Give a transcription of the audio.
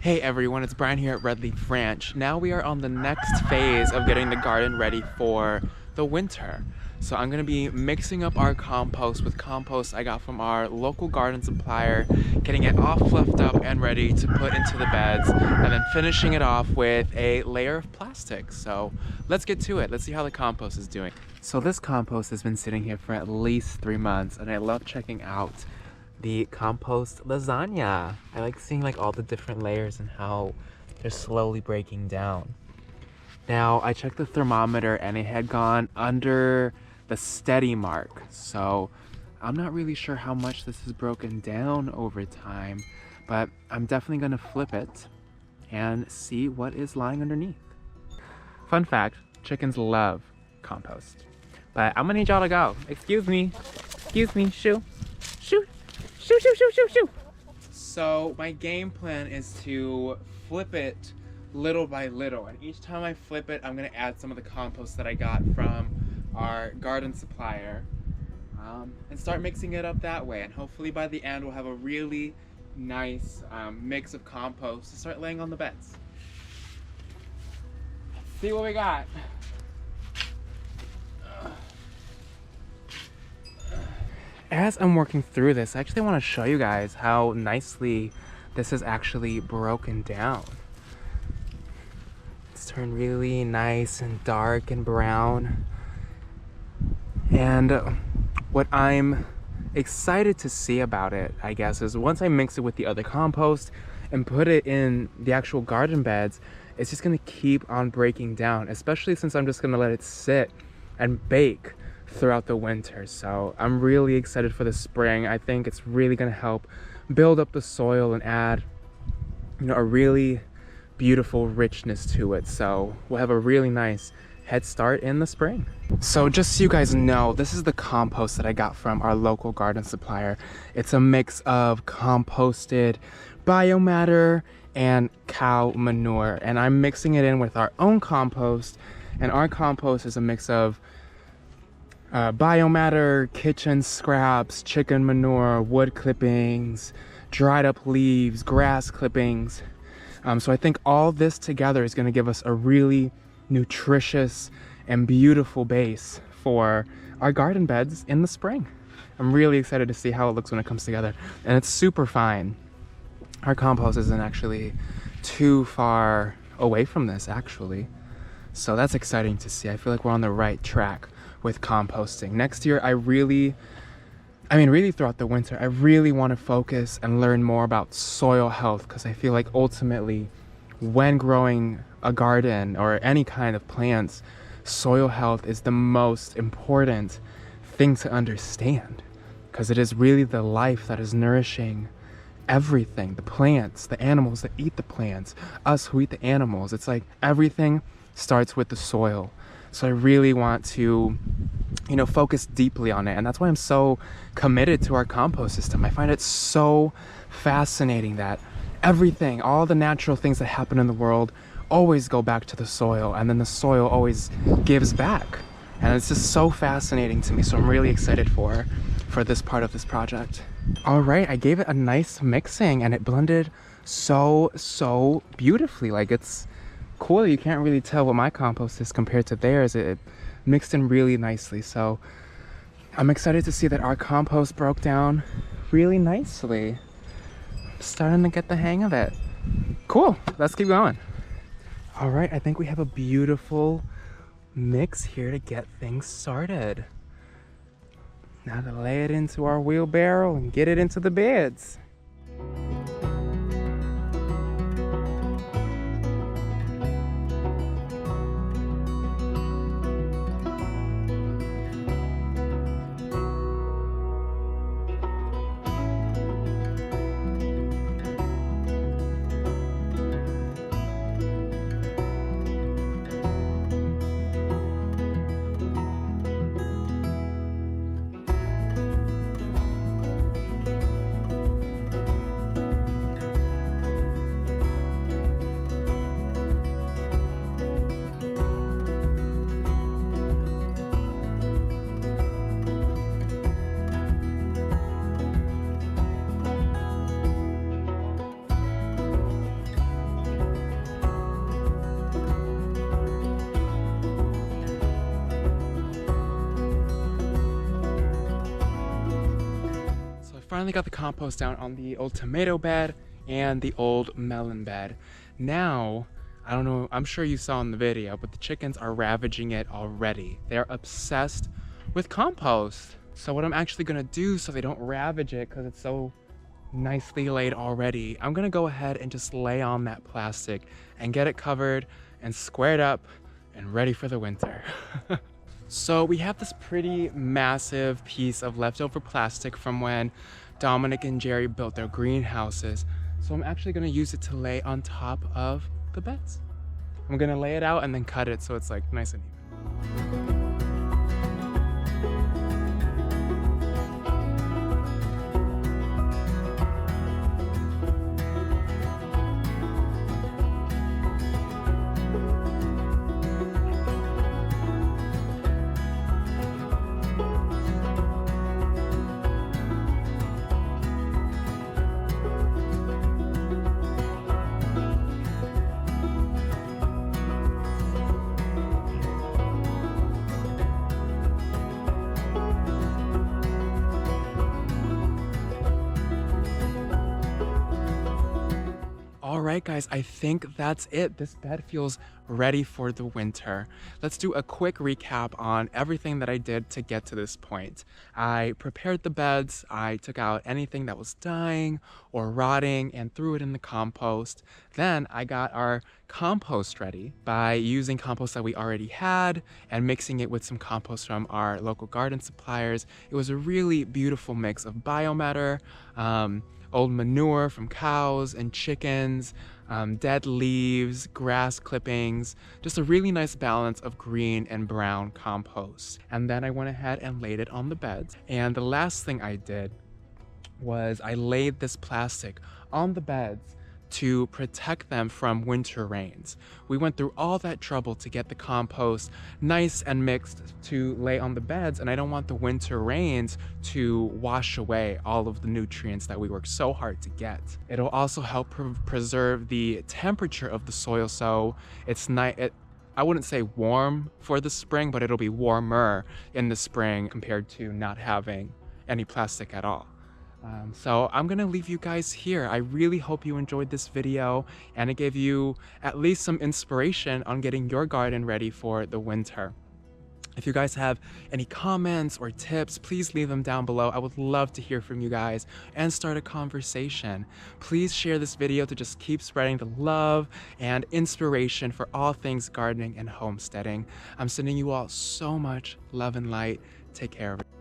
Hey everyone, it's Brian here at Red Leaf Ranch. Now we are on the next phase of getting the garden ready for the winter. So I'm gonna be mixing up our compost with compost I got from our local garden supplier, getting it all fluffed up and ready to put into the beds, and then finishing it off with a layer of plastic. So let's get to it. Let's see how the compost is doing. So this compost has been sitting here for at least 3 months, and I love checking out the compost lasagna. I like seeing like all the different layers and how they're slowly breaking down. Now I checked the thermometer and it had gone under the steady mark, so I'm not really sure how much this has broken down over time, but I'm definitely gonna flip it and see what is lying underneath. Fun fact, chickens love compost. But I'm gonna need y'all to go. Excuse me, shoo, shoo. Shoo, shoo, shoo, shoo, shoo. So my game plan is to flip it little by little, and each time I flip it, I'm gonna add some of the compost that I got from our garden supplier, and start mixing it up that way. And hopefully by the end, we'll have a really nice mix of compost to start laying on the beds. Let's see what we got. As I'm working through this, I actually want to show you guys how nicely this is actually broken down. It's turned really nice and dark and brown. And what I'm excited to see about it, I guess, is once I mix it with the other compost and put it in the actual garden beds, it's just going to keep on breaking down, especially since I'm just going to let it sit and bake throughout the winter. So I'm really excited for the spring. I think it's really going to help build up the soil and add, a really beautiful richness to it. So we'll have a really nice head start in the spring. So just so you guys know, this is the compost that I got from our local garden supplier. It's a mix of composted biomatter and cow manure, and I'm mixing it in with our own compost. And our compost is a mix of biomatter, kitchen scraps, chicken manure, wood clippings, dried up leaves, grass clippings. So I think all this together is going to give us a really nutritious and beautiful base for our garden beds in the spring. I'm really excited to see how it looks when it comes together. And it's super fine. Our compost isn't actually too far away from this, actually. So that's exciting to see. I feel like we're on the right track with composting. Next year, really throughout the winter, I really want to focus and learn more about soil health, because I feel like ultimately when growing a garden or any kind of plants, soil health is the most important thing to understand, because it is really the life that is nourishing everything, the plants, the animals that eat the plants, us who eat the animals. It's like everything starts with the soil. So I really want to, focus deeply on it. And that's why I'm so committed to our compost system. I find it so fascinating that everything, all the natural things that happen in the world always go back to the soil, and then the soil always gives back. And it's just so fascinating to me. So I'm really excited for this part of this project. All right, I gave it a nice mixing and it blended so beautifully. Like, it's cool. You can't really tell what my compost is compared to theirs. It mixed in really nicely. So I'm excited to see that our compost broke down really nicely. I'm starting to get the hang of it. Cool, let's keep going. All right, I think we have a beautiful mix here to get things started. Now to lay it into our wheelbarrow and get it into the beds. finally got the compost down on the old tomato bed and the old melon bed. Now, I don't know, I'm sure you saw in the video, but the chickens are ravaging it already. They're obsessed with compost. So what I'm actually gonna do so they don't ravage it, because it's so nicely laid already, I'm gonna go ahead and just lay on that plastic and get it covered and squared up and ready for the winter. So we have this pretty massive piece of leftover plastic from when Dominic and Jerry built their greenhouses. So I'm actually gonna use it to lay on top of the beds. I'm gonna lay it out and then cut it so it's like nice and even. All right, guys, I think that's it. This bed feels ready for the winter. Let's do a quick recap on everything that I did to get to this point. I prepared the beds, I took out anything that was dying or rotting and threw it in the compost. Then I got our compost ready by using compost that we already had and mixing it with some compost from our local garden suppliers. It was a really beautiful mix of biomatter, old manure from cows and chickens, dead leaves, grass clippings, just a really nice balance of green and brown compost. And then I went ahead and laid it on the beds. And the last thing I did was I laid this plastic on the beds to protect them from winter rains. We went through all that trouble to get the compost nice and mixed to lay on the beds, and I don't want the winter rains to wash away all of the nutrients that we worked so hard to get. It'll also help preserve the temperature of the soil, so it's nice. I wouldn't say warm for the spring, but it'll be warmer in the spring compared to not having any plastic at all. So I'm gonna leave you guys here. I really hope you enjoyed this video and it gave you at least some inspiration on getting your garden ready for the winter. If you guys have any comments or tips, please leave them down below. I would love to hear from you guys and start a conversation. Please share this video to just keep spreading the love and inspiration for all things gardening and homesteading. I'm sending you all so much love and light. Take care of it.